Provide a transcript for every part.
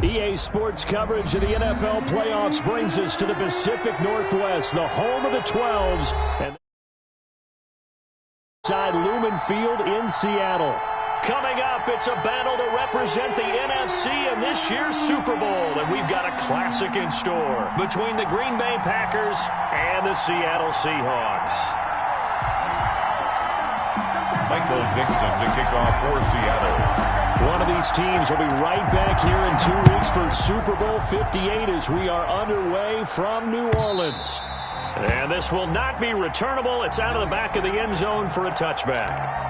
EA Sports coverage of the NFL playoffs brings us to the Pacific Northwest, the home of the 12s, and side Lumen Field in Seattle. Coming up, it's a battle to represent the NFC in this year's Super Bowl, and we've got a classic in store between the Green Bay Packers and the Seattle Seahawks. Michael Dixon to kick off for Seattle. One of these teams will be right back here in 2 weeks for Super Bowl 58 as we are underway from New Orleans. And this will not be returnable. It's out of the back of the end zone for a touchback.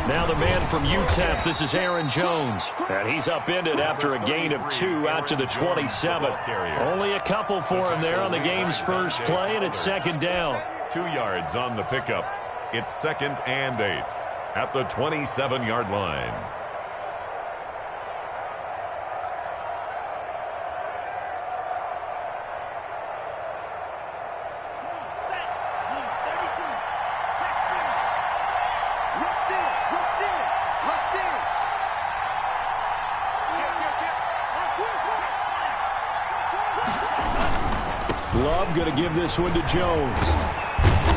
Now the man from UTEP, this is Aaron Jones. And he's upended after a gain of 2 out to the 27. Only a couple for him there on the game's first play, and it's second down. 2 yards on the pickup. It's 2nd and 8 at the 27-yard line. Love going to give this one to Jones.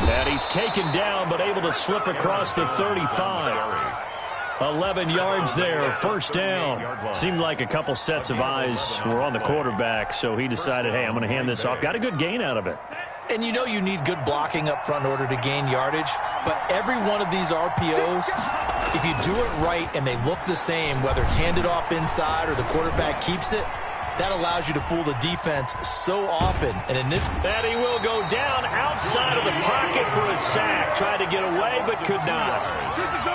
And he's taken down, but able to slip across the 35. 11 yards there, first down. Seemed like a couple sets of eyes were on the quarterback, so he decided, hey, I'm going to hand this off. Got a good gain out of it. And you know you need good blocking up front in order to gain yardage, but every one of these RPOs, if you do it right and they look the same, whether it's handed off inside or the quarterback keeps it, that allows you to fool the defense so often. And in this... And he will go down outside of the pocket for a sack. Tried to get away, but could not.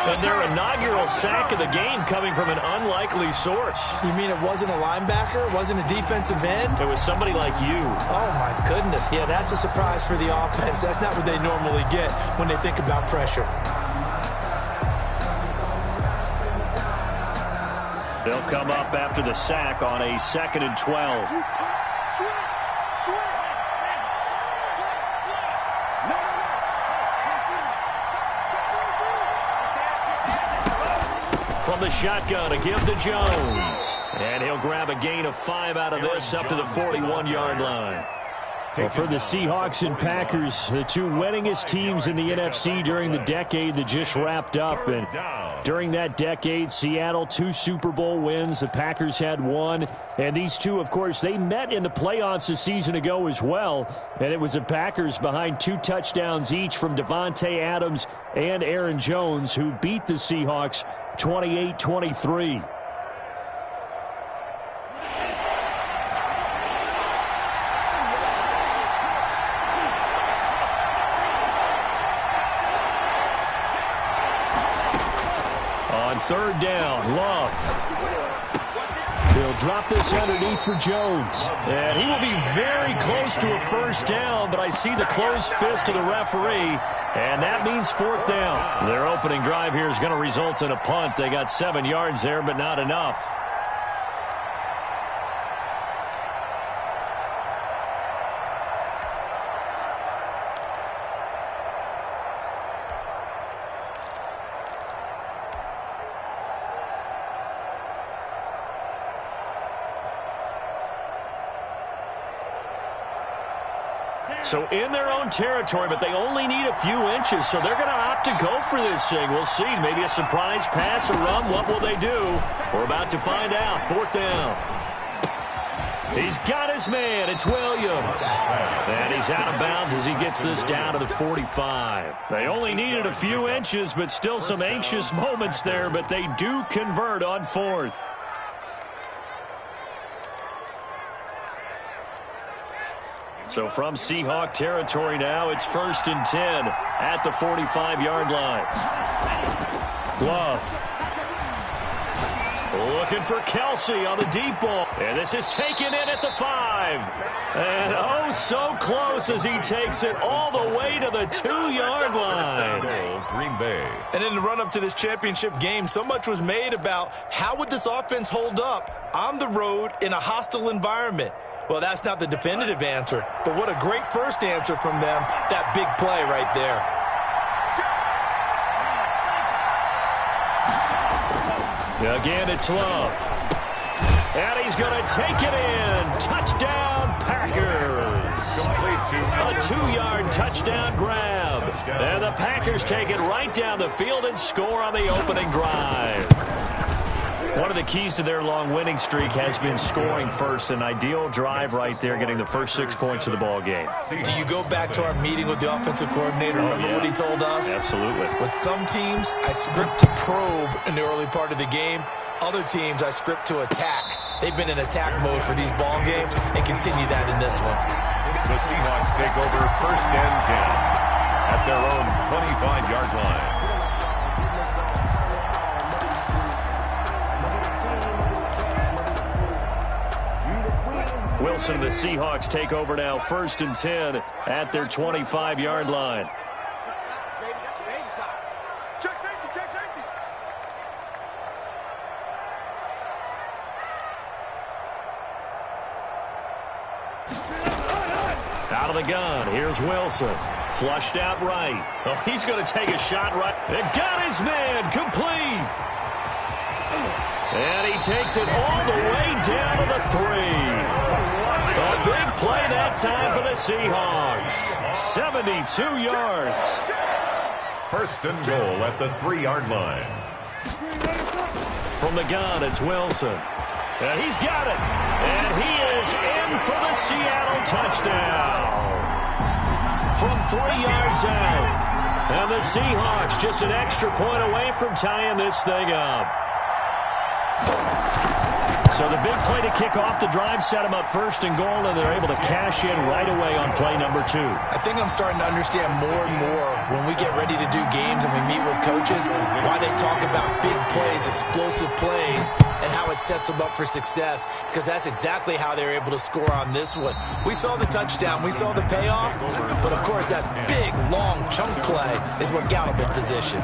And their inaugural sack of the game coming from an unlikely source. You mean it wasn't a linebacker? It wasn't a defensive end? It was somebody like you. Oh, my goodness. Yeah, that's a surprise for the offense. That's not what they normally get when they think about pressure. They'll come up after the sack on a 2nd and 12. From the shotgun, a give to Jones. And he'll grab a gain of 5 out of this up to the 41-yard line. Well, for the Seahawks and Packers, the two winningest teams in the NFC during the decade that just wrapped up. And during that decade, Seattle, 2 Super Bowl wins. The Packers had 1. And these two, of course, they met in the playoffs a season ago as well. And it was the Packers behind 2 touchdowns each from Devontae Adams and Aaron Jones, who beat the Seahawks 28-23. Third down, Love. He'll drop this underneath for Jones. And he will be very close to a first down, but I see the closed fist of the referee, and that means 4th down. Their opening drive here is going to result in a punt. They got 7 yards there, but not enough. So in their own territory, but they only need a few inches, so they're going to opt to go for this thing. We'll see. Maybe a surprise pass, a run. What will they do? We're about to find out. 4th down. He's got his man. It's Williams. And he's out of bounds as he gets this down to the 45. They only needed a few inches, but still some anxious moments there, but they do convert on 4th. So from Seahawk territory now, it's 1st and 10 at the 45-yard line. Love. Looking for Kelsey on the deep ball. And this is taken in at the 5. And oh, so close as he takes it all the way to the 2-yard line. Green Bay. And in the run-up to this championship game, so much was made about how would this offense hold up on the road in a hostile environment. Well, that's not the definitive answer, but what a great first answer from them, that big play right there. Again, it's Love. And he's going to take it in. Touchdown, Packers. A 2-yard touchdown grab. And the Packers take it right down the field and score on the opening drive. One of the keys to their long winning streak has been scoring first. An ideal drive right there, getting the first 6 points of the ball game. Do you go back to our meeting with the offensive coordinator? Remember what he told us? Absolutely. With some teams, I script to probe in the early part of the game. Other teams, I script to attack. They've been in attack mode for these ball games and continue that in this one. The Seahawks take over 1st and 10 at their own 25-yard line. Wilson and the Seahawks take over now 1st and 10 at their 25-yard line. Out of the gun, here's Wilson. Flushed out right. Oh, he's going to take a shot right. It got his man complete. And he takes it all the way down to the 3. A big play that time for the Seahawks. 72 yards. 1st and goal at the 3-yard line. From the gun, it's Wilson. And he's got it. And he is in for the Seattle touchdown. From 3 yards out. And the Seahawks just an extra point away from tying this thing up. So the big play to kick off the drive set them up 1st and goal, and they're able to cash in right away on play number 2. I think I'm starting to understand more and more when we get ready to do games and we meet with coaches why they talk about big plays, explosive plays, and how it sets them up for success, because that's exactly how they're able to score on this one. We saw the touchdown, we saw the payoff, but of course that big, long chunk play is what got them in position.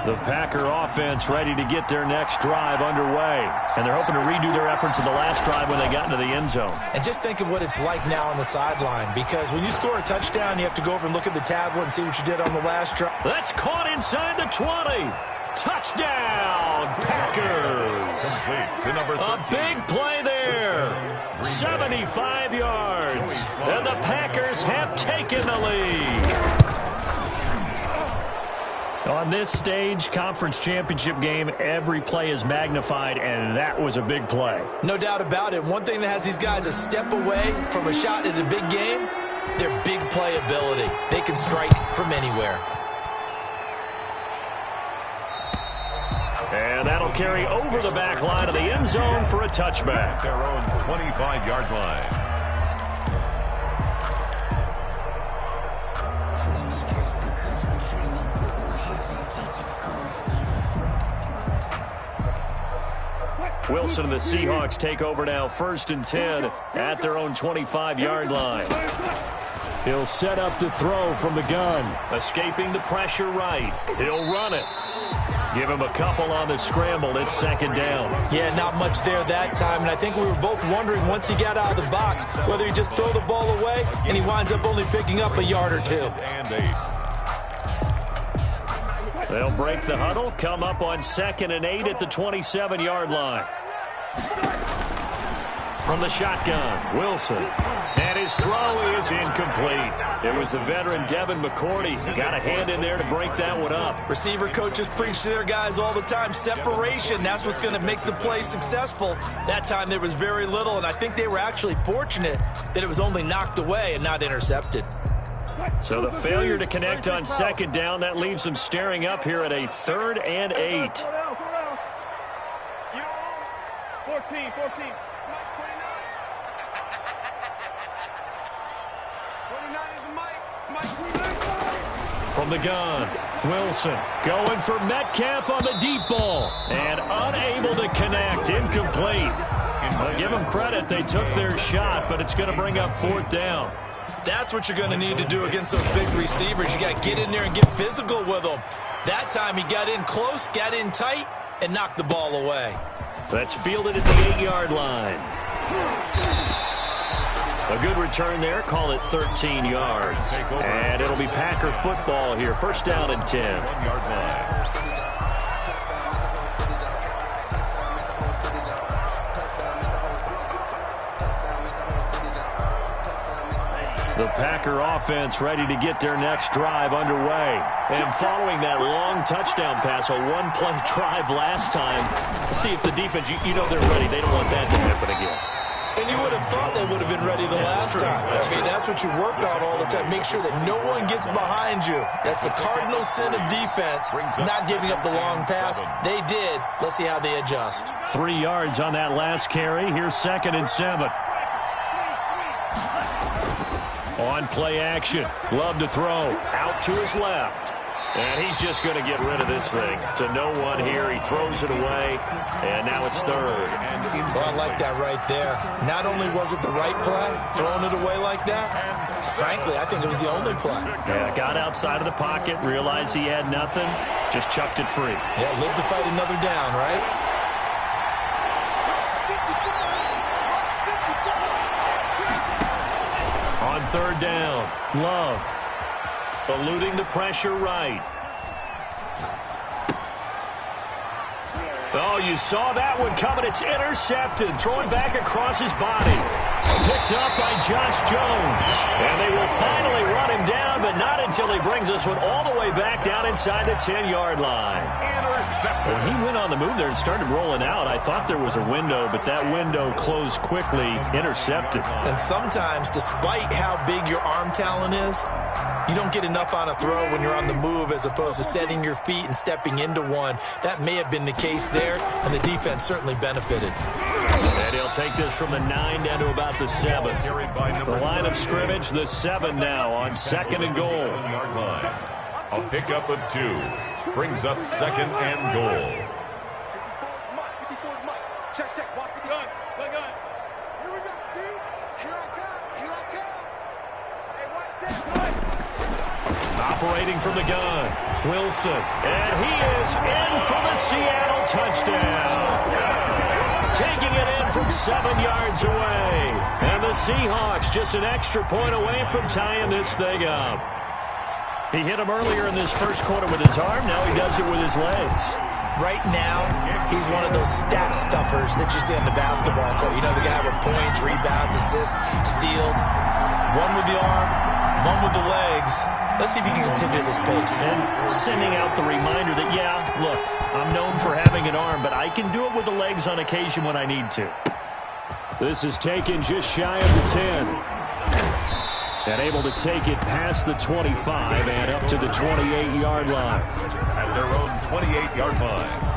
The Packer offense ready to get their next drive underway. And they're hoping to redo their efforts in the last drive when they got into the end zone. And just think of what it's like now on the sideline, because when you score a touchdown, you have to go over and look at the tablet and see what you did on the last drive. That's caught inside the 20. Touchdown, Packers. Complete to number 13. A big play there. 75 yards. And the Packers have taken the lead. On this stage, conference championship game, every play is magnified, and that was a big play. No doubt about it. One thing that has these guys a step away from a shot at a big game, their big play ability. They can strike from anywhere. And that'll carry over the back line of the end zone for a touchback. Their own 25-yard line. Wilson and the Seahawks take over now 1st and 10 at their own 25-yard line. He'll set up to throw from the gun. Escaping the pressure right. He'll run it. Give him a couple on the scramble. It's 2nd down. Yeah, not much there that time. And I think we were both wondering once he got out of the box whether he just throw the ball away and he winds up only picking up a yard or 2. And 8. They'll break the huddle, come up on 2nd and 8 at the 27-yard line. From the shotgun, Wilson. And his throw is incomplete. It was the veteran Devin McCourty who got a hand in there to break that one up. Receiver coaches preach to their guys all the time. Separation, that's what's going to make the play successful. That time there was very little, and I think they were actually fortunate that it was only knocked away and not intercepted. So the failure to connect on second down, that leaves them staring up here at a 3rd and 8. 14. From the gun, Wilson going for Metcalf on the deep ball and unable to connect, incomplete. I'll give them credit, they took their shot, but it's going to bring up 4th down. That's what you're going to need to do against those big receivers. You got to get in there and get physical with them. That time he got in close, got in tight, and knocked the ball away. That's fielded at the 8-yard line. A good return there. Call it 13 yards. And it'll be Packer football here. 1st down and 10. 1-yard line. The Packer offense ready to get their next drive underway. And following that long touchdown pass, a 1-play drive last time. Let's see if the defense, you know they're ready. They don't want that to happen again. And you would have thought they would have been ready the last time. I mean, that's what you work on all the time. Make sure that no one gets behind you. That's the cardinal sin of defense, not giving up the long pass. They did. Let's see how they adjust. 3 yards on that last carry. Here's 2nd and 7. On play action. Love to throw. Out to his left. And he's just going to get rid of this thing. To no one here. He throws it away. And now it's 3rd. Well, I like that right there. Not only was it the right play, throwing it away like that, frankly, I think it was the only play. Yeah, got outside of the pocket, realized he had nothing, just chucked it free. Yeah, live to fight another down, right? On 3rd down, Love eluding the pressure right. Oh, you saw that one coming. It's intercepted. Throwing back across his body. Picked up by Josh Jones. And they will finally run him down, but not until he brings this one all the way back down inside the 10-yard line. When he went on the move there and started rolling out, I thought there was a window, but that window closed quickly, intercepted. And sometimes, despite how big your arm talent is, you don't get enough on a throw when you're on the move as opposed to setting your feet and stepping into one. That may have been the case there, and the defense certainly benefited. And he'll take this from the 9 down to about the 7. The line of scrimmage, the 7 now on 2nd and goal. A pickup of 2 brings up 2nd and goal. Check. Walk the gun. Here we go, dude. Here I come. Hey, what's it? Operating from the gun, Wilson. And he is in for the Seattle touchdown. Taking it in from 7 yards away. And the Seahawks just an extra point away from tying this thing up. He hit him earlier in this first quarter with his arm. Now he does it with his legs. Right now, he's one of those stat stuffers that you see on the basketball court. You know, the guy with points, rebounds, assists, steals. One with the arm, one with the legs. Let's see if he can continue this pace. And sending out the reminder that, yeah, look, I'm known for having an arm, but I can do it with the legs on occasion when I need to. This is taken just shy of the 10. And able to take it past the 25 and up to the 28-yard line. At their own 28-yard line.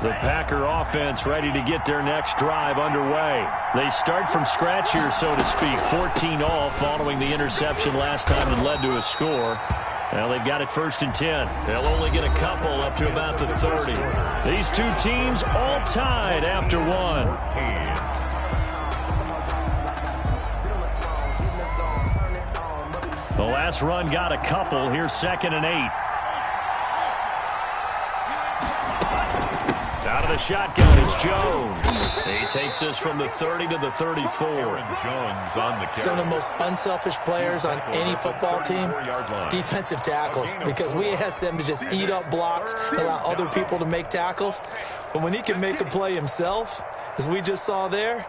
The Packer offense ready to get their next drive underway. They start from scratch here, so to speak. 14-all following the interception last time that led to a score. Well, they've got it 1st and 10. They'll only get a couple up to about the 30. These two teams all tied after one. The last run got a couple. Here's 2nd and 8. Out of the shotgun, it's Jones. He takes this from the 30 to the 34. Jones on the carry. Some of the most unselfish players on any football team, defensive tackles, because we ask them to just eat up blocks, allow other people to make tackles. But when he can make a play himself, as we just saw there,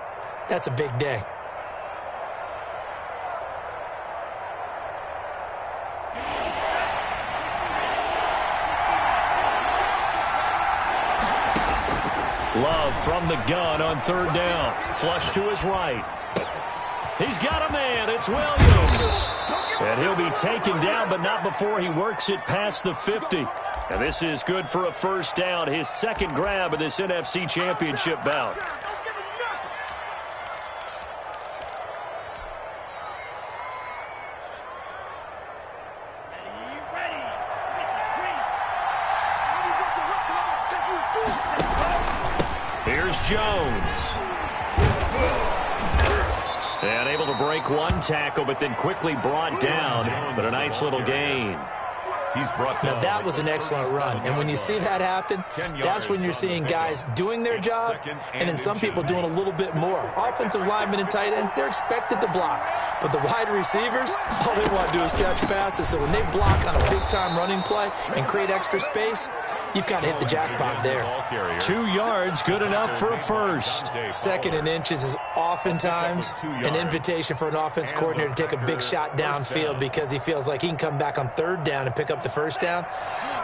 that's a big day. Love from the gun on third down. Flush to his right. He's got a man. It's Williams. And he'll be taken down, but not before he works it past the 50. And this is good for a first down, his second grab of this NFC Championship bout. Here's Jones. And able to break one tackle, but then quickly brought down. But a nice little gain. He's brought down. Now, that was an excellent run. And when you see that happen, that's when you're seeing guys doing their job, and then some people doing a little bit more. Offensive linemen and tight ends, they're expected to block. But the wide receivers, all they want to do is catch passes. So when they block on a big-time running play and create extra space, you've got to hit the jackpot there. 2 yards, good enough for a first. Second and inches is oftentimes an invitation for an offense coordinator to take a big shot downfield because he feels like he can come back on third down and pick up the first down.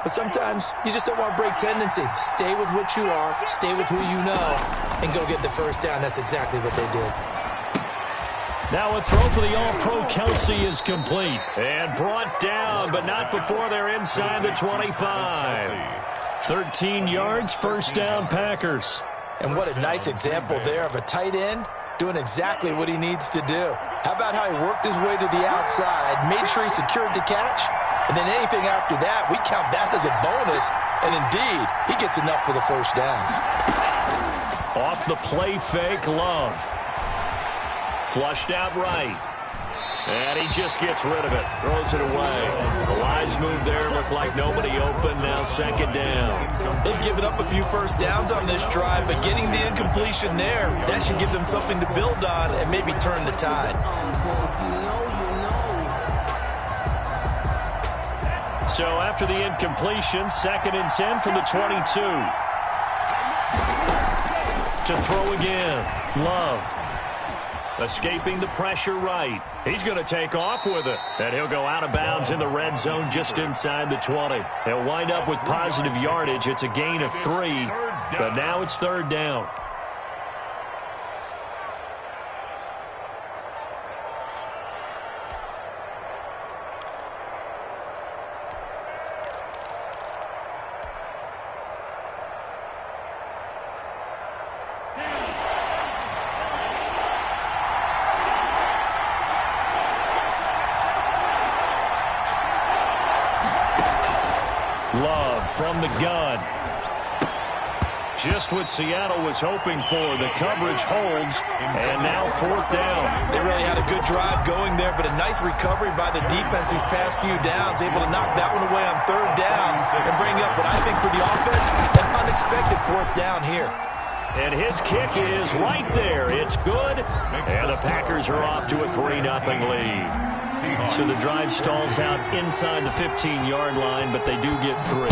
But sometimes you just don't want to break tendency. Stay with what you are, stay with who you know, and go get the first down. That's exactly what they did. Now a throw for the All-Pro Kelsey is complete. And brought down, but not before they're inside the 25. 13 yards, first down, Packers. And what a nice example there of a tight end doing exactly what he needs to do. How about how he worked his way to the outside, made sure he secured the catch, and then anything after that, we count that as a bonus, and indeed, he gets enough for the first down. Off the play fake, Love. Flushed out right. And he just gets rid of it. Throws it away. The wise move there. Looked like nobody open. Now second down. They've given up a few first downs on this drive, but getting the incompletion there, that should give them something to build on and maybe turn the tide. So after the incompletion, 2nd and 10 from the 22. To throw again. Love. Escaping the pressure right. He's going to take off with it. And he'll go out of bounds in the red zone just inside the 20. He'll wind up with positive yardage. It's a gain of 3. But now it's third down. Love from the gun. Just what Seattle was hoping for. The coverage holds, and now fourth down. They really had a good drive going there, but a nice recovery by the defense these past few downs, able to knock that one away on third down and bring up what I think for the offense, an unexpected fourth down here. And his kick is right there. It's good, and the Packers are off to a 3-0 lead. So the drive stalls out inside the 15-yard line, but they do get 3.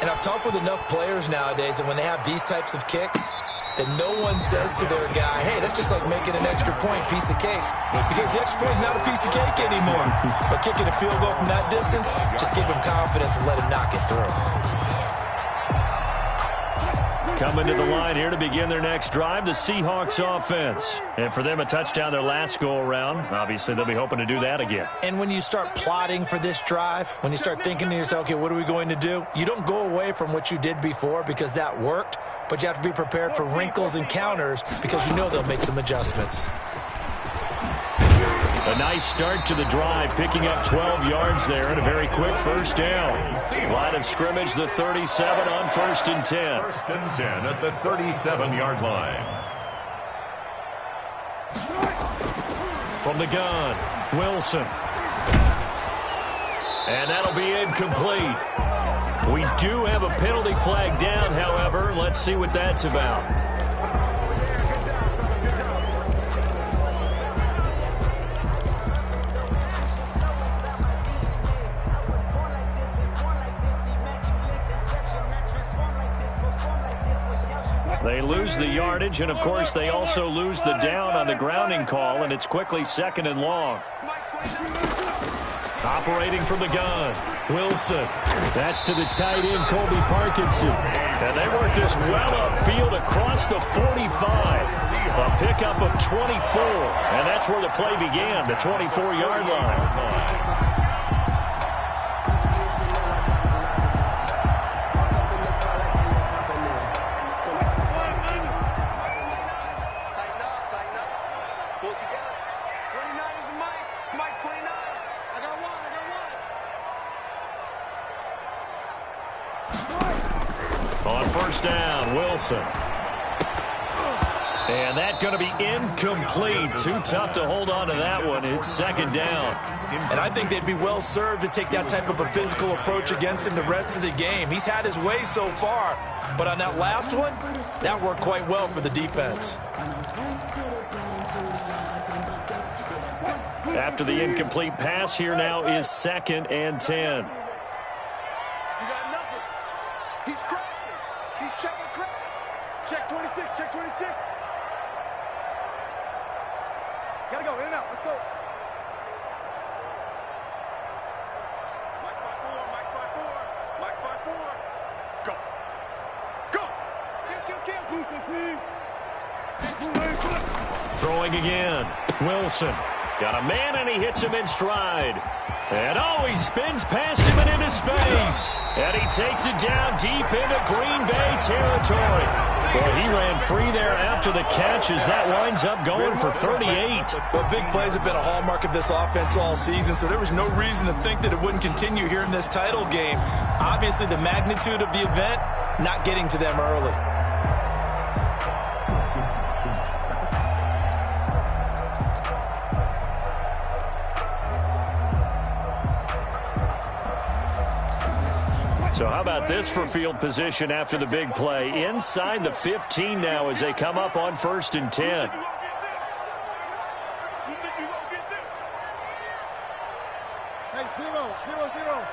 And I've talked with enough players nowadays that when they have these types of kicks, that no one says to their guy, hey, that's just like making an extra point, piece of cake. Because the extra point is not a piece of cake anymore. But kicking a field goal from that distance, just give him confidence and let him knock it through. Coming to the line here to begin their next drive, the Seahawks offense. And for them, a touchdown their last go-around. Obviously, they'll be hoping to do that again. And when you start plotting for this drive, when you start thinking to yourself, okay, what are we going to do? You don't go away from what you did before because that worked, but you have to be prepared for wrinkles and counters because you know they'll make some adjustments. A nice start to the drive, picking up 12 yards there and a very quick first down. Line of scrimmage, the 37 on 1st and 10. 1st and 10 at the 37-yard line. From the gun, Wilson. And that'll be incomplete. We do have a penalty flag down, however. Let's see what that's about. They lose the yardage, and of course they also lose the down on the grounding call, and it's quickly 2nd and long. Operating from the gun, Wilson. That's to the tight end, Colby Parkinson. And they work this well upfield across the 45. A pickup of 24. And that's where the play began, the 24-yard line. On first down, Wilson. And that's going to be incomplete. Too tough to hold on to that one. It's second down. And I think they'd be well served to take that type of a physical approach against him the rest of the game. He's had his way so far. But on that last one, that worked quite well for the defense. After the incomplete pass, here now is 2nd and 10. He's crashing. He's checking crash. Check 26. Check 26. Gotta go. In and out. Let's go. Mike 5-4. Mike 5-4. Mike 5-4. Go. Go. Kill. Throwing again. Wilson. Got a man, and he hits him in stride. And, he spins past him and into space. And he takes it down deep into Green Bay territory. Boy, he ran free there after the catch as that winds up going for 38. Well, big plays have been a hallmark of this offense all season, so there was no reason to think that it wouldn't continue here in this title game. Obviously, the magnitude of the event not getting to them early. So how about this for field position after the big play? Inside the 15 now as they come up on 1st and 10. Hey, 0-0-0.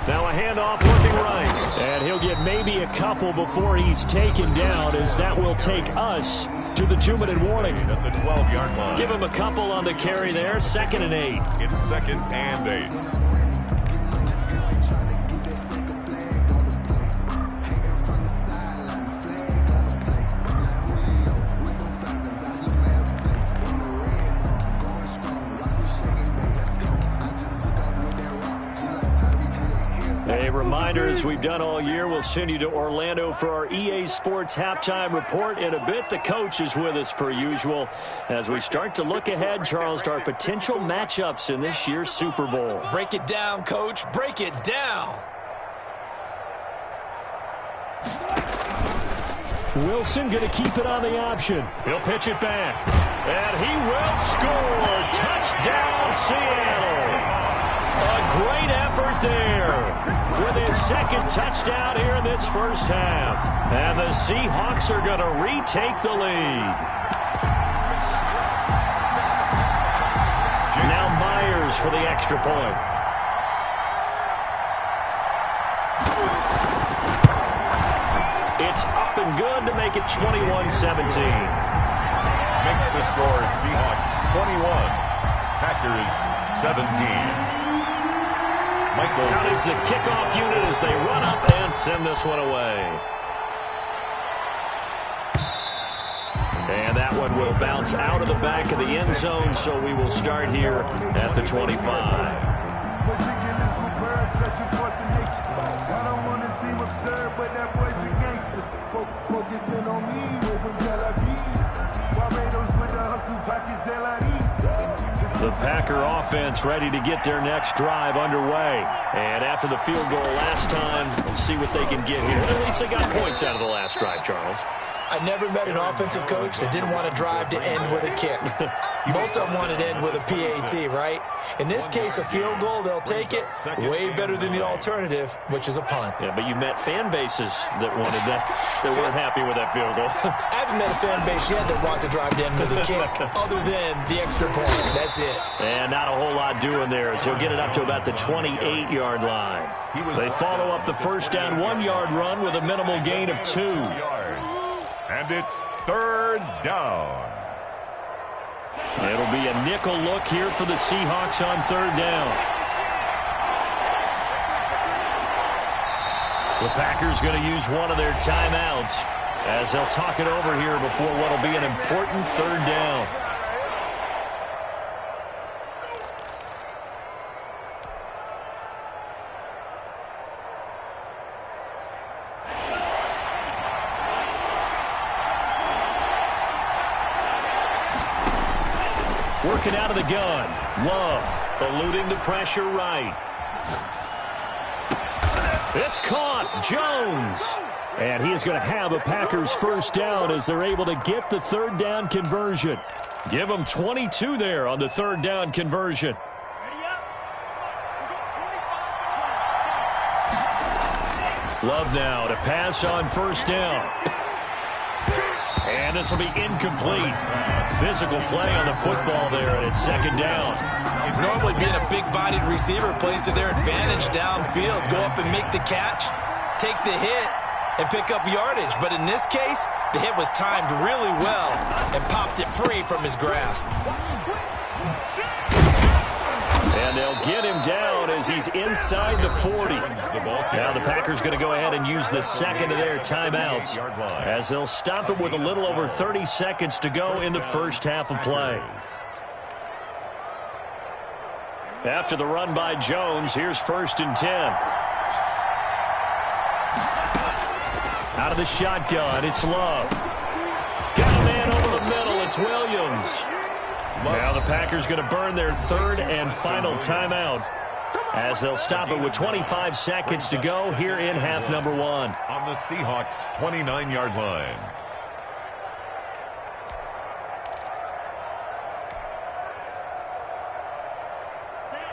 Now a handoff looking right. And he'll get maybe a couple before he's taken down, as that will take us to the 2-minute warning. At the 12-yard line. Give him a couple on the carry there. 2nd and 8. It's 2nd and 8. A reminder, as we've done all year, we'll send you to Orlando for our EA Sports halftime report. In a bit, the coach is with us per usual as we start to look ahead, Charles, to our potential matchups in this year's Super Bowl. Break it down, Coach. Break it down. Wilson going to keep it on the option. He'll pitch it back. And he will score. Touchdown, Seattle. A great effort there with his 2nd touchdown here in this first half. And the Seahawks are going to retake the lead. Now Myers for the extra point. It's up and good to make it 21-17. Makes the score Seahawks 21, Packers 17. Michael. Out is the kickoff unit as they run up and send this one away. And that one will bounce out of the back of the end zone, so we will start here at the 25. Focusing on me, we're from Tel Aviv. Barbados with the hustle pockets, The Packer offense ready to get their next drive underway. And after the field goal last time, we'll see what they can get here. At least they got points out of the last drive, Charles. I never met an offensive coach that didn't want to drive to end with a kick. Most of them wanted to end with a PAT, right? In this case, a field goal, they'll take it. Way better than the alternative, which is a punt. Yeah, but you met fan bases that wanted that, that weren't happy with that field goal. I haven't met a fan base yet that wants to drive to end with a kick, other than the extra point. That's it. And not a whole lot doing there, as he'll get it up to about the 28-yard line. They follow up the first down 1-yard run with a minimal gain of 2. And it's 3rd down. It'll be a nickel look here for the Seahawks on third down. The Packers going to use one of their timeouts as they'll talk it over here before what will be an important third down. Working out of the gun. Love eluding the pressure right. It's caught. Jones. And he is going to have a Packers first down as they're able to get the third down conversion. Give them 22 there on the third down conversion. Love now to pass on first down. And this will be incomplete. Physical play on the football there, and it's second down. Normally being a big-bodied receiver plays to their advantage downfield. Go up and make the catch, take the hit, and pick up yardage. But in this case, the hit was timed really well and popped it free from his grasp. And they'll get him down as he's inside the 40. Now the Packers going to go ahead and use the second of their timeouts as they'll stop it with a little over 30 seconds to go in the first half of play. After the run by Jones, here's 1st and 10. Out of the shotgun, it's Love. Got a man over the middle, it's Williams. Now the Packers going to burn their third and final timeout as they'll stop it with 25 seconds to go here in half number 1. On the Seahawks' 29-yard line.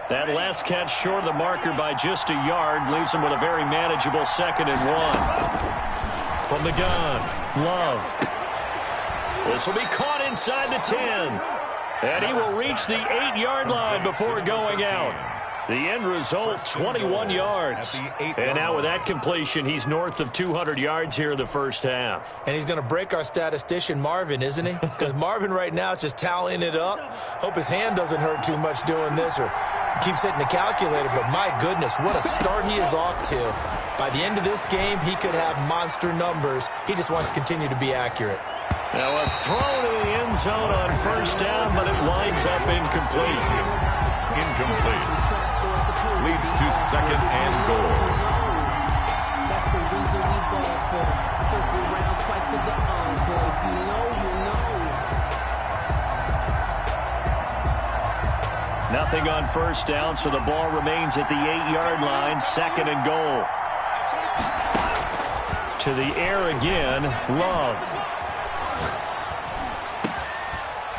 That last catch short of the marker by just a yard leaves them with a very manageable 2nd and 1. From the gun, Love. This will be caught inside the 10. And he will reach the 8-yard line before going out. The end result, 21 yards. And now with that completion, he's north of 200 yards here in the first half. And he's going to break our statistician, Marvin, isn't he? Because Marvin right now is just tallying it up. Hope his hand doesn't hurt too much doing this or keeps hitting the calculator. But my goodness, what a start he is off to. By the end of this game, he could have monster numbers. He just wants to continue to be accurate. Now a throw to the end zone on first down, but it winds up incomplete. Incomplete. Leads to 2nd and goal. That's the reason we ball for. Circle around twice for the encore. If you know, you know. Nothing on first down, so the ball remains at the 8-yard line. 2nd and goal. To the air again, Love.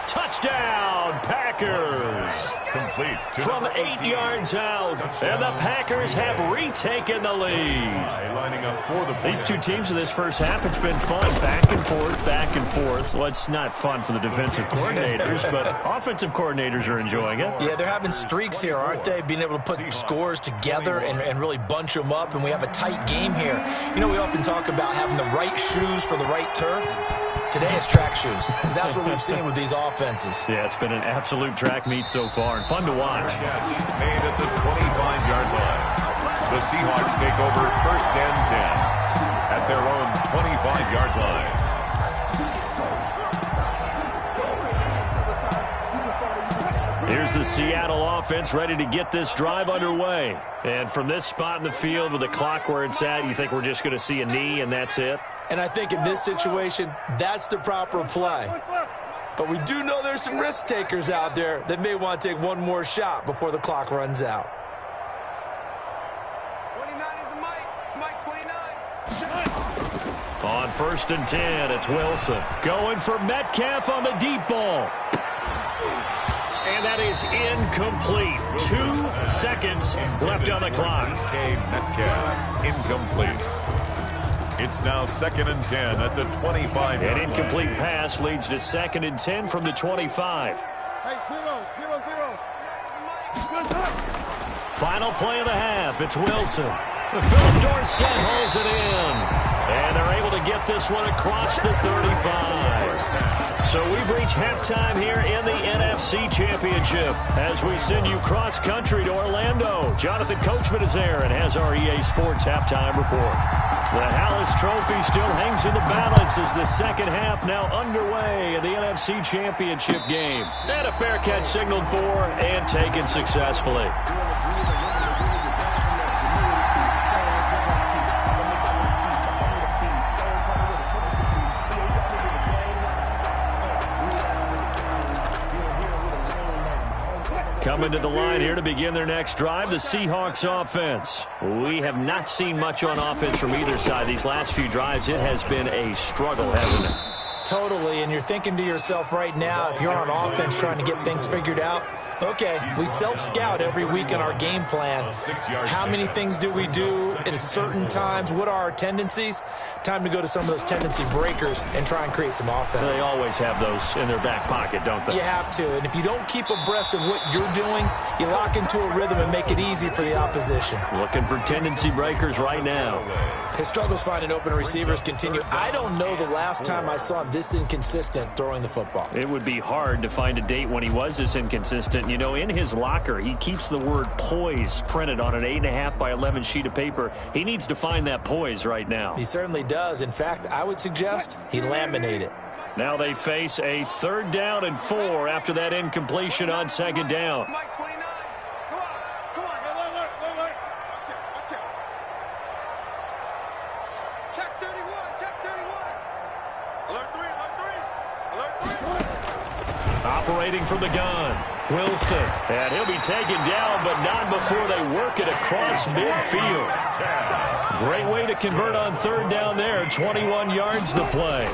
Touchdown, Packers! Complete. From 8 yards out, and the Packers have retaken the lead. Lining up for the These two teams in this first half, it's been fun. Back and forth, back and forth. Well, it's not fun for the defensive coordinators, but offensive coordinators are enjoying it. Yeah, they're having streaks here, aren't they? Being able to put scores together and really bunch them up, and we have a tight game here. You know, we often talk about having the right shoes for the right turf. Today it's track shoes. That's what we've seen with these offenses. Yeah, it's been an absolute track meet so far and fun to watch. Made at the 25-yard line. The Seahawks take over 1st and 10 at their own 25-yard line. Here's the Seattle offense ready to get this drive underway. And from this spot in the field with the clock where it's at, you think we're just going to see a knee and that's it? And I think in this situation, that's the proper play. But we do know there's some risk takers out there that may want to take one more shot before the clock runs out. 29 is Mike 29. On 1st and 10, it's Wilson. Going for Metcalf on the deep ball. And that is incomplete. 2 seconds left on the clock. Metcalf, incomplete. It's now 2nd and 10 at the 25. An incomplete pass leads to 2nd and 10 from the 25. Hey, 0. Final play of the half. It's Wilson. Philip Dorsett hauls it in. And they're able to get this one across the 35. So we've reached halftime here in the NFC Championship as we send you cross-country to Orlando. Jonathan Coachman is there and has our EA Sports halftime report. The Hallis Trophy still hangs in the balance as the second half now underway in the NFC Championship game. And a fair catch signaled for and taken successfully. Coming to the line here to begin their next drive, the Seahawks offense. We have not seen much on offense from either side. These last few drives, it has been a struggle, hasn't it? Totally, and you're thinking to yourself right now, if you're on offense trying to get things figured out, okay, we self-scout every week in our game plan. How many things do we do at certain times? What are our tendencies? Time to go to some of those tendency breakers and try and create some offense. They always have those in their back pocket, don't they? You have to, and if you don't keep abreast of what you're doing, you lock into a rhythm and make it easy for the opposition. Looking for tendency breakers right now. His struggles finding open receivers continue. I don't know the last time I saw him this inconsistent throwing the football. It would be hard to find a date when he was this inconsistent. You know, in his locker, he keeps the word poise printed on an 8.5 by 11 sheet of paper. He needs to find that poise right now. He certainly does. In fact, I would suggest he laminate it. Now they face a 3rd down and 4 after that incompletion on 2nd down. Mike 29. Come on. Come on. Alert. Watch it. Check 31. Check 31. Alert 3. Operating from the gun, Wilson. And he'll be taken down, but not before they work it across midfield. Great way to convert on 3rd down there. 21 yards the play.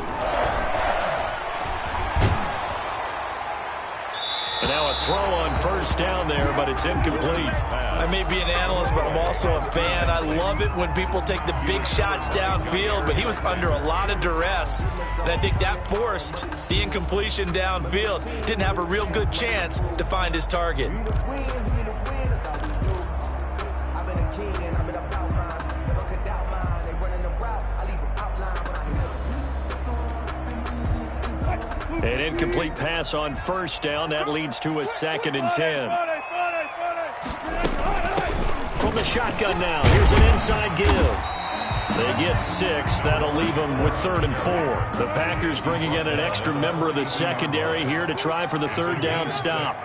And now a throw on 1st down there, but it's incomplete. I may be an analyst, but I'm also a fan. I love it when people take the big shots downfield, but he was under a lot of duress, and I think that forced the incompletion downfield. Didn't have a real good chance to find his target. An incomplete pass on 1st down. That leads to a 2nd and 10. From the shotgun now. Here's an inside give. They get 6. That'll leave them with 3rd and 4. The Packers bringing in an extra member of the secondary here to try for the 3rd down stop.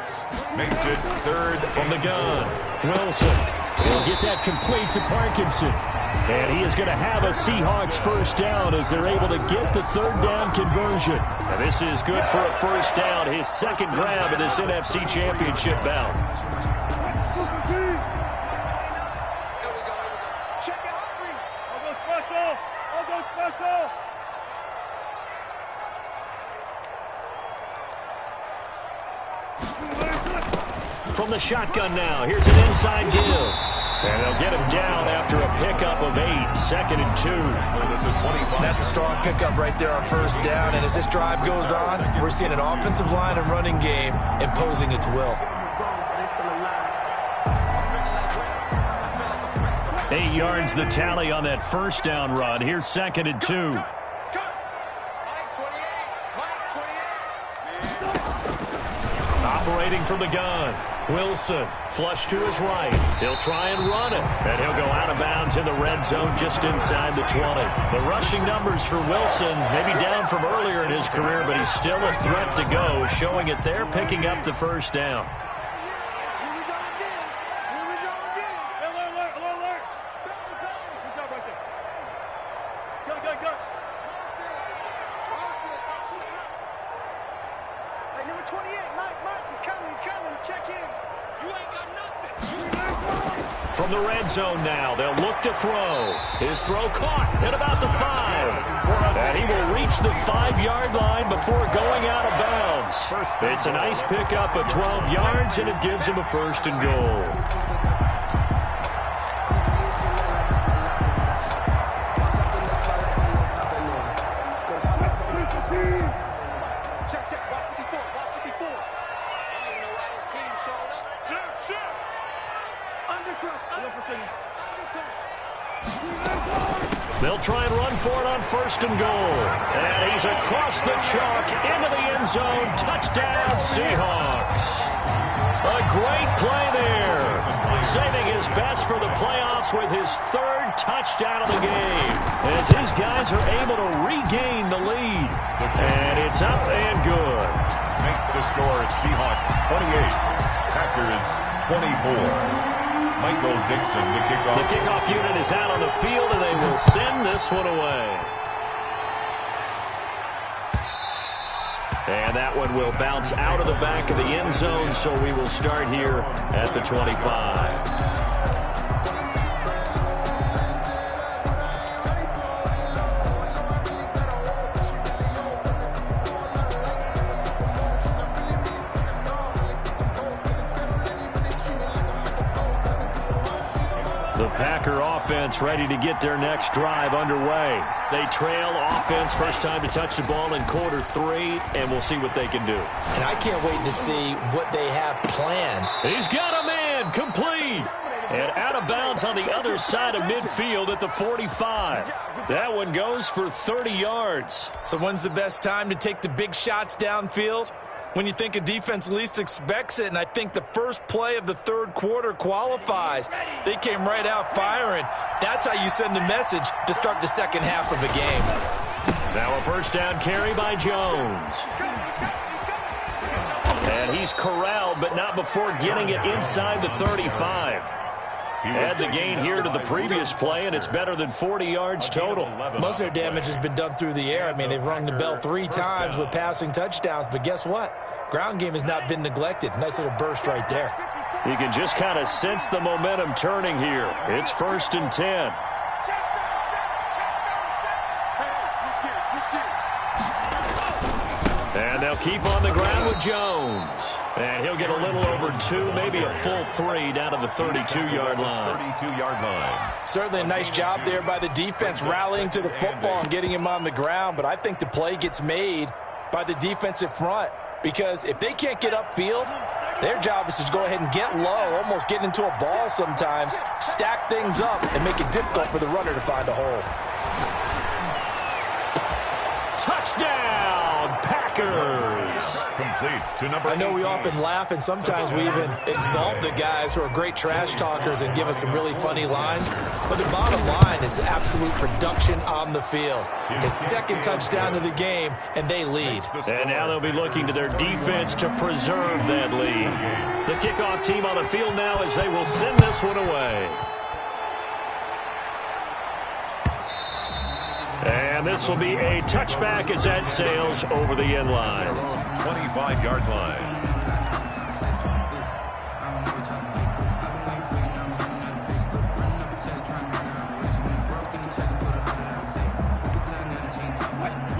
Makes it 3rd from the gun. Wilson. He'll get that complete to Parkinson. And he is going to have a Seahawks 1st down as they're able to get the 3rd down conversion. And this is good for a 1st down, his 2nd grab in this NFC Championship bout. Check it out. I'll go special. From the shotgun now, here's an inside give. And they'll get him down after a pickup of 8, 2nd and 2. That's a strong pickup right there on 1st down. And as this drive goes on, we're seeing an offensive line and running game imposing its will. 8 yards the tally on that 1st down run. Here's 2nd and 2. Operating from the gun. Wilson, flush to his right. He'll try and run it. And he'll go out of bounds in the red zone just inside the 20. The rushing numbers for Wilson maybe down from earlier in his career, but he's still a threat to go, showing it there, picking up the 1st down. From the red zone now, they'll look to throw. His throw caught at about the 5. And he will reach the 5-yard line before going out of bounds. It's a nice pickup of 12 yards, and it gives him a 1st and goal. They'll try and run for it on 1st and goal. And he's across the chalk into the end zone. Touchdown, Seahawks. A great play there. Saving his best for the playoffs with his 3rd touchdown of the game. As his guys are able to regain the lead. And it's up and good. Makes the score Seahawks 28, Packers 24. Michael Dixon, the kickoff. The kickoff unit is out on the field, and they will send this one away. And that one will bounce out of the back of the end zone, so we will start here at the 25. The Packer offense ready to get their next drive underway. They trail offense, first time to touch the ball in quarter 3, and we'll see what they can do. And I can't wait to see what they have planned. He's got a man, complete. And out of bounds on the other side of midfield at the 45. That one goes for 30 yards. So when's the best time to take the big shots downfield? When you think a defense least expects it, and I think the first play of the 3rd quarter qualifies. They came right out firing. That's how you send a message to start the second half of a game. Now a first down carry by Jones. And he's corralled, but not before getting it inside the 35. Add the gain here to the previous play, and it's better than 40 yards total. Most of their damage has been done through the air. I mean, they've rung the bell 3 times with passing touchdowns, but guess what? Ground game has not been neglected. Nice little burst right there. You can just kind of sense the momentum turning here. It's 1st and 10. And they'll keep on the ground with Jones. And he'll get a little over 2, maybe a full 3 down to the 32-yard line. 32-yard line. Certainly a nice job there by the defense rallying to the football and getting him on the ground. But I think the play gets made by the defensive front. Because if they can't get upfield, their job is to go ahead and get low, almost get into a ball sometimes, stack things up, and make it difficult for the runner to find a hole. Touchdown, Packers! Complete to number I know we 18. often laugh, and sometimes we even exalt the guys who are great trash talkers and give us some really funny lines. But the bottom line is absolute production on the field. His 2nd touchdown of the game, and they lead. And now they'll be looking to their defense to preserve that lead. The kickoff team on the field now as they will send this one away. And this will be a touchback as that sails over the end line. 25-yard line.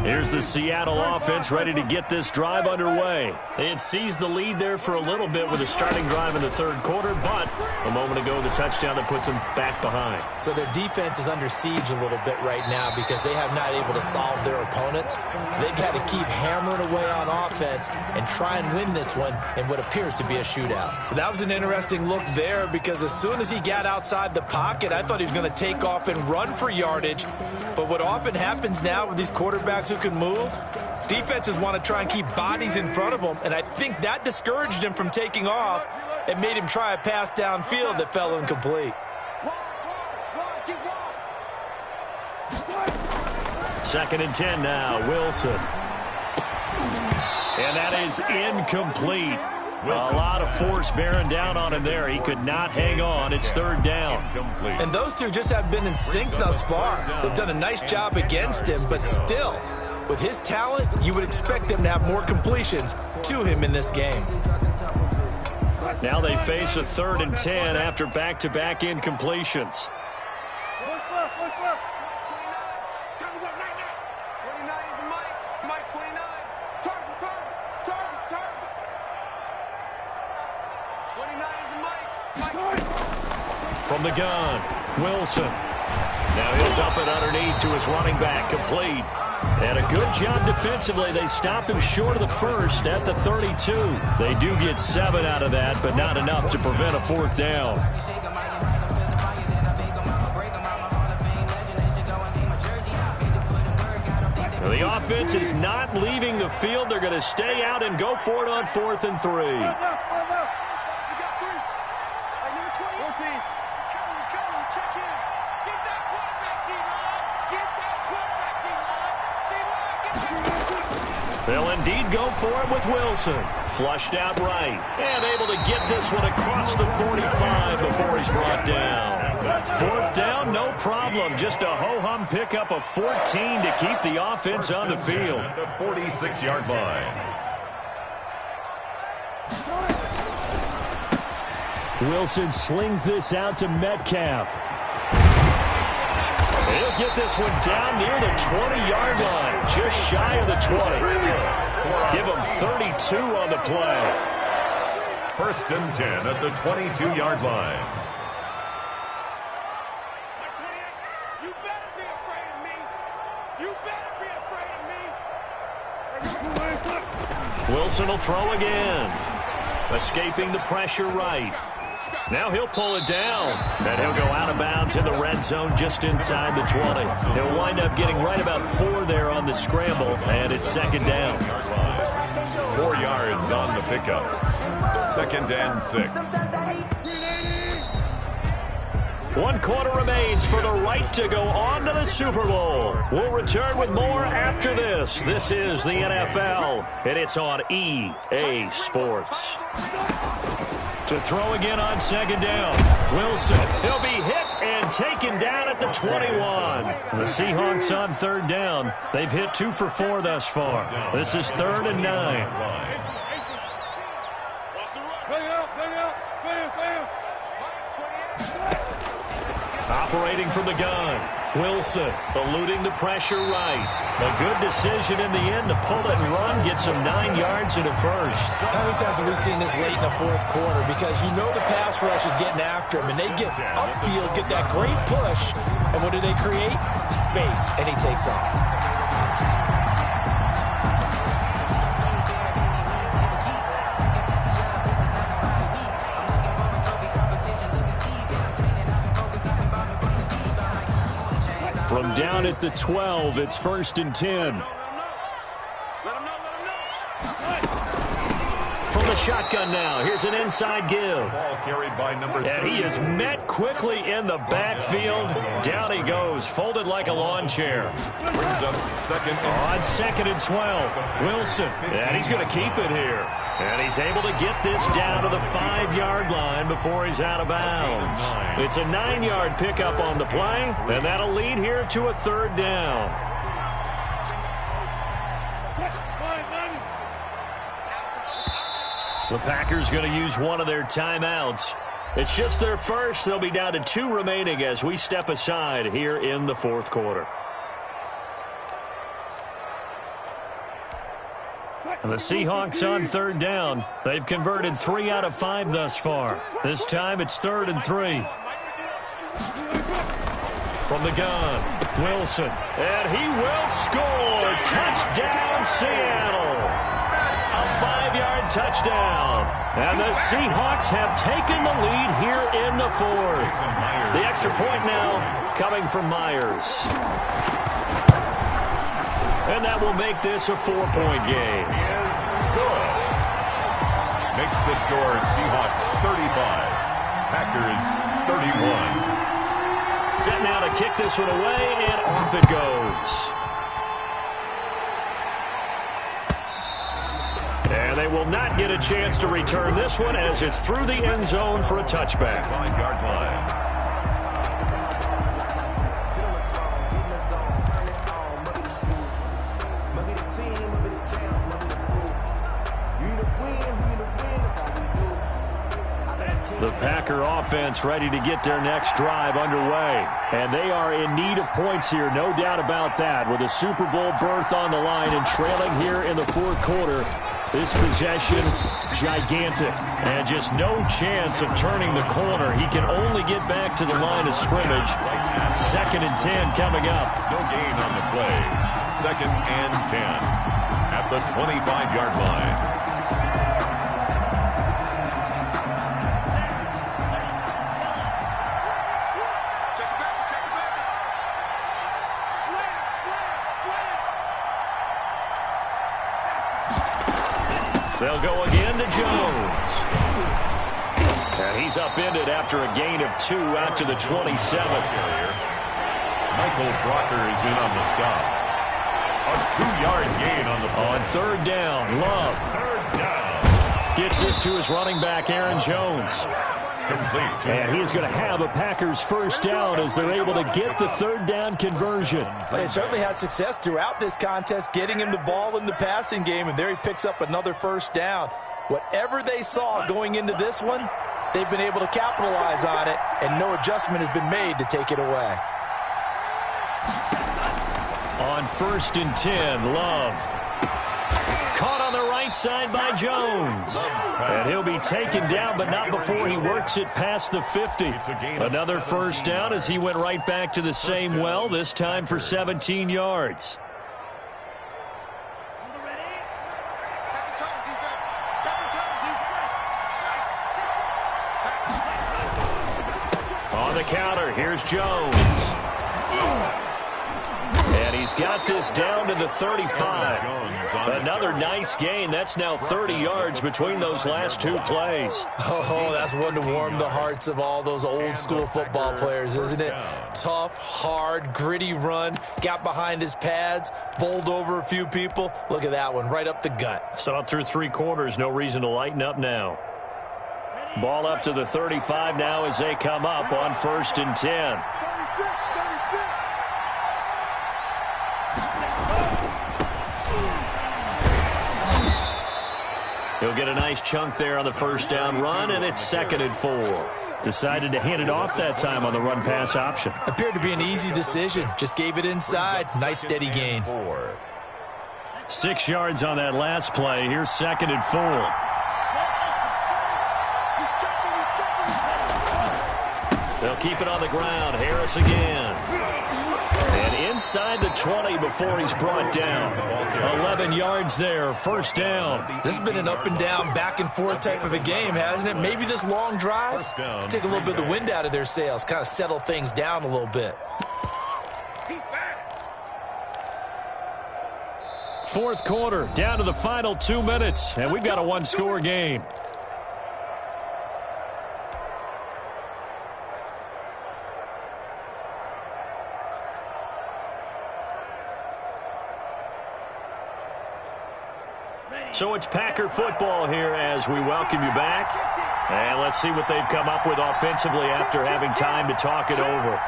Here's the Seattle offense ready to get this drive underway. They had seized the lead there for a little bit with a starting drive in the 3rd quarter, but a moment ago the touchdown that puts them back behind. So their defense is under siege a little bit right now because they have not able to solve their opponents. So they've got to keep hammering away on offense and try and win this one in what appears to be a shootout. But that was an interesting look there because as soon as he got outside the pocket, I thought he was going to take off and run for yardage. But what often happens now with these quarterbacks who can move, defenses want to try and keep bodies in front of them, and I think that discouraged him from taking off and made him try a pass downfield that fell incomplete. 2nd and 10 now, Wilson. And that is incomplete. A lot of force bearing down on him there. He could not hang on. It's 3rd down. And those two just haven't been in sync thus far. They've done a nice job against him, but still, with his talent, you would expect them to have more completions to him in this game. Now they face a 3rd and 10 after back-to-back incompletions. From the gun, Wilson. Now he'll dump it underneath to his running back, complete. And a good job defensively. They stop him short of the 1st at the 32. They do get 7 out of that, but not enough to prevent a 4th down. The offense is not leaving the field. They're going to stay out and go for it on 4th and 3. We got 3. Number 20. 14. He's coming. Check in. Get that quarterback, D-line. Get that quarterback, D-line. D-line, They'll indeed go for it with Wilson. Flushed out right. And able to get this one across the 45 before he's brought down. 4th down, no problem. Just a ho-hum pickup of 14 to keep the offense on the field. The 46-yard line. Wilson slings this out to Metcalf. He'll get this one down near the 20-yard line, just shy of the 20. Give him 32 on the play. 1st and 10 at the 22-yard line. You better be afraid of me. You better be afraid of me. Wilson will throw again. Escaping the pressure right. Now he'll pull it down. And he'll go out of bounds in the red zone just inside the 20. He'll wind up getting right about 4 there on the scramble, and it's 2nd down. 4 yards on the pickup. 2nd and 6. 1 quarter remains for the right to go on to the Super Bowl. We'll return with more after this. This is the NFL, and it's on EA Sports. To throw again on 2nd down. Wilson, he'll be hit and taken down at the 21. The Seahawks on 3rd down. They've hit 2 for 4 thus far. This is 3rd and 9. Operating from the gun. Wilson eluding the pressure right. A good decision in the end to pull it and run. Get some 9 yards in a first. How many times have we seen this late in the 4th quarter? Because you know the pass rush is getting after him, and they get upfield, get that great push, and what do they create? Space, and he takes off. From down at the 12, it's 1st and 10. From the shotgun now, here's an inside give. Ball carried by number 3. And he is met quickly in the backfield. Down he goes, folded like a lawn chair. Brings up 2nd On 2nd and 12, Wilson. And he's going to keep it here. And he's able to get this down to the 5-yard line before he's out of bounds. It's a 9-yard pickup on the play, and that'll lead here to a 3rd down. The Packers going to use one of their timeouts. It's just their first. They'll be down to 2 remaining as we step aside here in the 4th quarter. And the Seahawks on 3rd down. They've converted 3 out of 5 thus far. This time it's 3rd and 3. From the gun, Wilson. And he will score. Touchdown, Seattle. A 5-yard touchdown. And the Seahawks have taken the lead here in the 4th. The extra point now coming from Myers. And that will make this a 4-point game. is good. Makes the score Seahawks 35, Packers 31. Set now to kick this one away, and off it goes. And they will not get a chance to return this one as it's through the end zone for a touchback. 5-yard line. The Packer offense ready to get their next drive underway. And they are in need of points here, no doubt about that. With a Super Bowl berth on the line and trailing here in the 4th quarter, this possession, gigantic. And just no chance of turning the corner. He can only get back to the line of scrimmage. 2nd and 10 coming up. No gain on the play. 2nd and 10 at the 25-yard line. They'll go again to Jones. And he's upended after a gain of 2 out to the 27. Michael Brocker is in on the stop. A 2-yard gain on the play. On third down, Love. Third down. Gets this to his running back, Aaron Jones. Complete. And he's going to have a Packers first down as they're able to get the third down conversion. They certainly had success throughout this contest, getting him the ball in the passing game, and there he picks up another first down. Whatever they saw going into this one, they've been able to capitalize on it, and no adjustment has been made to take it away. On first and 10, Love. Caught on the right side by Jones. And he'll be taken down, but not before he works it past the 50. Another first down as he went right back to the same well, this time for 17 yards. On the counter, here's Jones. And he's got this down to the 35. Another nice gain. That's now 30 yards between those last 2 plays. Oh, that's one to warm the hearts of all those old school football players, isn't it? Tough, hard, gritty run. Got behind his pads, bowled over a few people. Look at that one, right up the gut. Saw it through 3 quarters. No reason to lighten up now. Ball up to the 35 now as they come up on first and 10. He'll get a nice chunk there on the first down run, and it's 2nd and 4. Decided to hand it off that time on the run-pass option. Appeared to be an easy decision. Just gave it inside. Nice steady gain. 6 yards on that last play. Here's 2nd and 4. They'll keep it on the ground. Harris again. And inside the 20 before he's brought down. 11 yards there, first down. This has been an up and down, back and forth type of a game, hasn't it? Maybe this long drive, take a little bit of the wind out of their sails, kind of settle things down a little bit. Fourth quarter, down to the final 2 minutes, and we've got a 1-score game. So it's Packer football here as we welcome you back. And let's see what they've come up with offensively after having time to talk it over.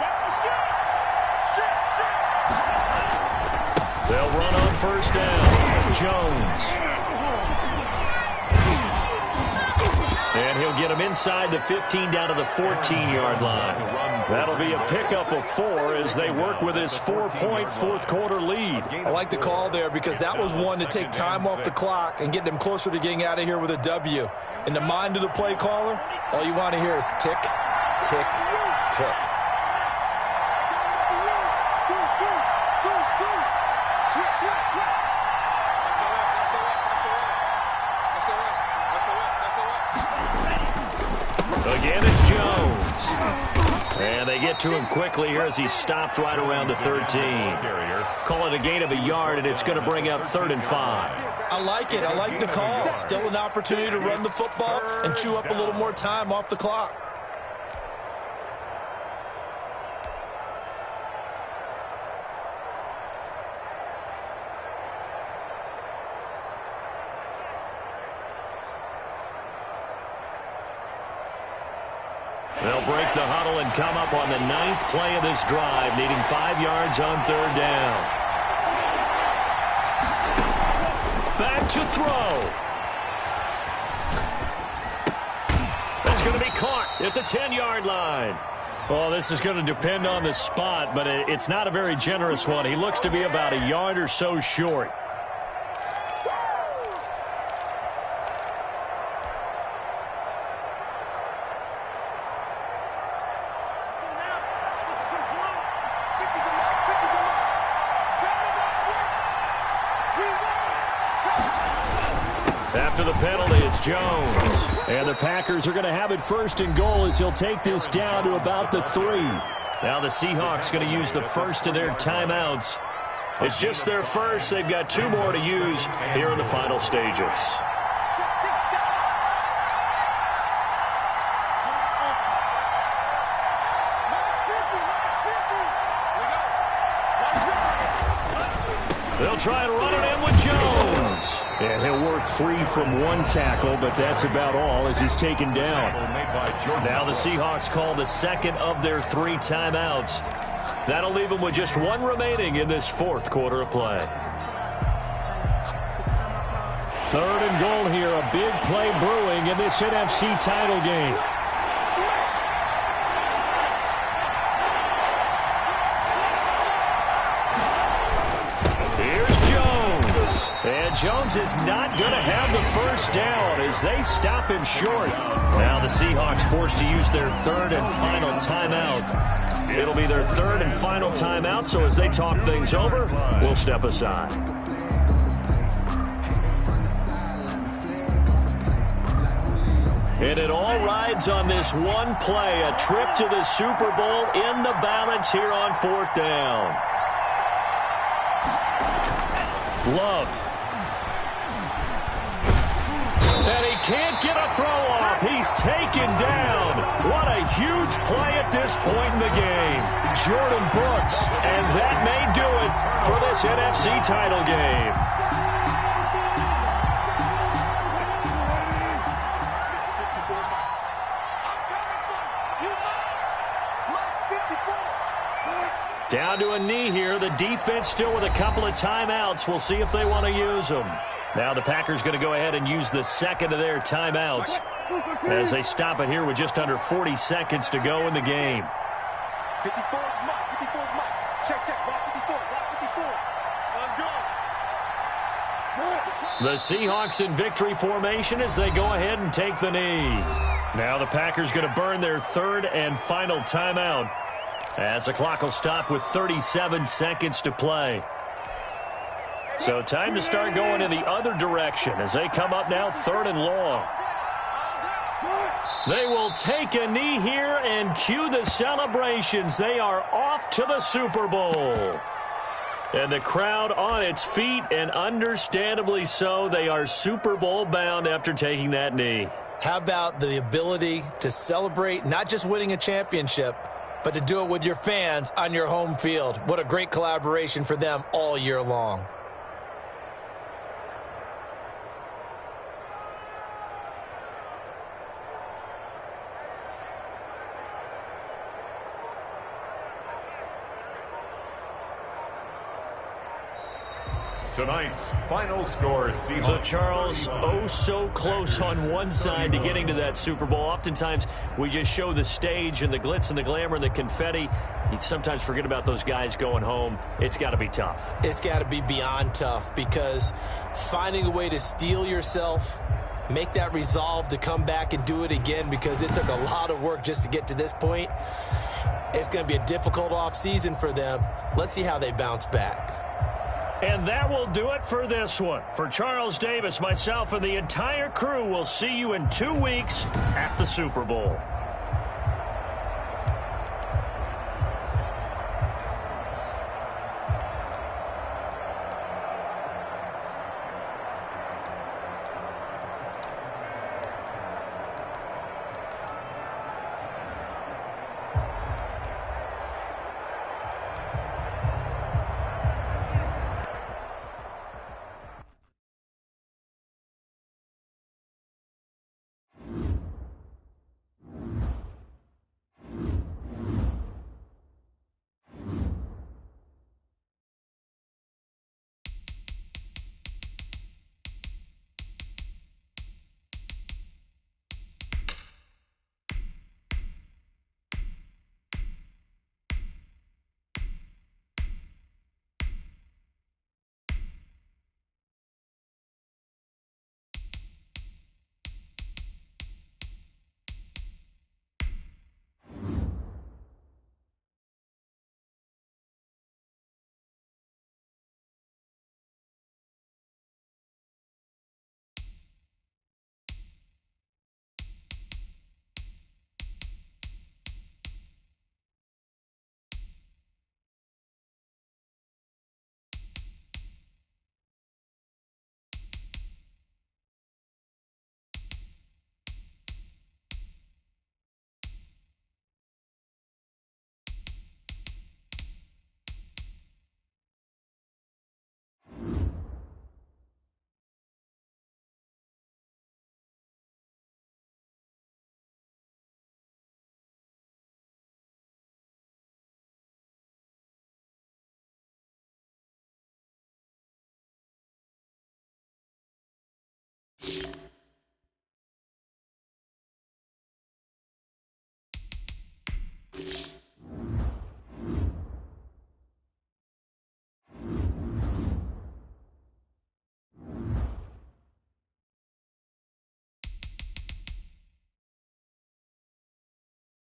They'll run on first down. Jones. And he'll get him inside the 15 down to the 14-yard line. That'll be a pickup of 4 as they work with his 4-point fourth-quarter lead. I like the call there because that was one to take time off the clock and get them closer to getting out of here with a W. In the mind of the play caller, all you want to hear is tick, tick, tick. Again, it's Jones. And they get to him quickly here as he stopped right around the 13. Call it a gain of a yard, and it's going to bring up 3rd and 5. I like it. I like the call. Still an opportunity to run the football and chew up a little more time off the clock. They'll break the huddle and come up on the 9th play of this drive, needing 5 yards on 3rd down. Back to throw. That's going to be caught at the 10-yard line. Well, this is going to depend on the spot, but it's not a very generous one. He looks to be about a yard or so short. After the penalty, it's Jones. And the Packers are going to have it 1st and goal as he'll take this down to about the 3. Now the Seahawks going to use the first of their timeouts. It's just their first. They've got 2 more to use here in the final stages. They'll try and run it in with Jones. And he'll work free from one tackle, but that's about all as he's taken down. Now the Seahawks call the second of their 3 timeouts. That'll leave them with just 1 remaining in this 4th quarter of play. 3rd and goal here. A big play brewing in this NFC title game. And Jones is not going to have the first down as they stop him short. Now the Seahawks forced to use their 3rd and final timeout. It'll be their 3rd and final timeout, so as they talk things over, we'll step aside. And it all rides on this one play, a trip to the Super Bowl in the balance here on 4th down. Love. And he can't get a throw off. He's taken down. What a huge play at this point in the game. Jordan Brooks. And that may do it for this NFC title game. Down to a knee here. The defense still with a couple of timeouts. We'll see if they want to use them. Now the Packers going to go ahead and use the 2nd of their timeouts as they stop it here with just under 40 seconds to go in the game. 54 mark, 54 mark. Check, block 54, block 54. Let's go. The Seahawks in victory formation as they go ahead and take the knee. Now the Packers going to burn their 3rd and final timeout as the clock will stop with 37 seconds to play. So time to start going in the other direction as they come up now 3rd and long. They will take a knee here and cue the celebrations. They are off to the Super Bowl. And the crowd on its feet, and understandably so. They are Super Bowl bound after taking that knee. How about the ability to celebrate not just winning a championship, but to do it with your fans on your home field? What a great collaboration for them all year long. Tonight's final score, Seahawks. So, Charles, oh so close on one side to getting to that Super Bowl. Oftentimes, we just show the stage and the glitz and the glamour and the confetti. You sometimes forget about those guys going home. It's got to be tough. It's got to be beyond tough, because finding a way to steel yourself, make that resolve to come back and do it again, because it took a lot of work just to get to this point. It's going to be a difficult offseason for them. Let's see how they bounce back. And that will do it for this one. For Charles Davis, myself, and the entire crew, we'll see you in 2 weeks at the Super Bowl.